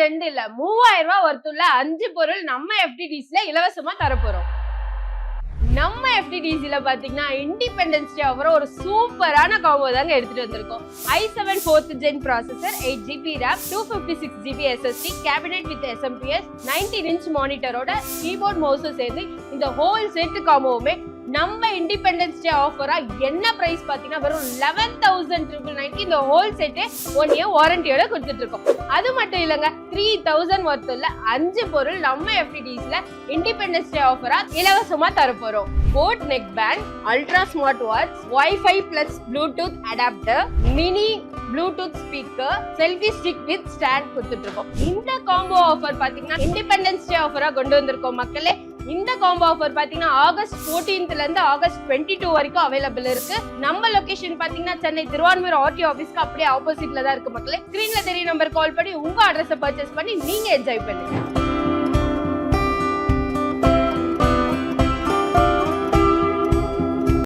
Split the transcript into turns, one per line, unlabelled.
2 இல்ல 3000 ரூபாய் வர்த்துள்ள 5 பொருள் நம்ம FTDCல இலவசமா தரப்போறோம். நம்ம FTDCல பாத்தீங்கன்னா இண்டிபெண்டன்ஸ் டே ஆஃபர் ஒரு சூப்பரான காம்போ தாங்க எடுத்துட்டு வந்திருக்கோம். i7 4th gen processor, 8GB RAM, 256GB SSD, cabinet with SMPS, 19-inch மானிட்டரோட கீபோர்ட் மவுஸும் சேர்ந்து இந்த ஹோல் செட் காம்போவுமே நம்ம இண்டிபெண்டன்ஸ் டே ஆஃபரா என்ன பிரைஸ் பாத்தீங்கன்னா வெறும் 11,999 இந்த ஹோல் செட்டே 1 year வாரண்டியோட கொடுத்துட்டு இருக்கோம். அது மட்டும் இல்லங்க, 3,000 வர்த்துள்ள 5 பொருள் நம்ம FTDCல இண்டிபெண்டன்ஸ் டே ஆஃபரா இலவசமா தரப்போறோம். BoAt neckband, ultra smart watch, WiFi plus Bluetooth adapter, mini Bluetooth speaker, selfie stick with stand கொடுத்துட்டு இருக்கோம். இந்த காம்போ ஆஃபர் பாத்தீங்கன்னா இண்டிபெண்டன்ஸ் டே ஆஃபரா கொண்டு வந்திருக்கோம் மக்களே. இந்த காம்போ ஆஃபர் பாத்தீங்கன்னா ஆகஸ்ட் 14th இருந்து ஆகஸ்ட் 22 வரைக்கும் அவைலபிள் இருக்கு. நம்ம லொகேஷன் பாத்தீங்கன்னா சென்னை திருவான்மியூர் RTO ஆபீஸ்க்கு அப்படியே ஆப்போசிட்ல தான் இருக்கு மக்களே. ஸ்கிரீன்ல தெரிய நம்பர் கால் பண்ணி உங்க அட்ரஸை பர்ச்சேஸ் பண்ணி நீங்க என்ஜாய் பண்ணுங்க.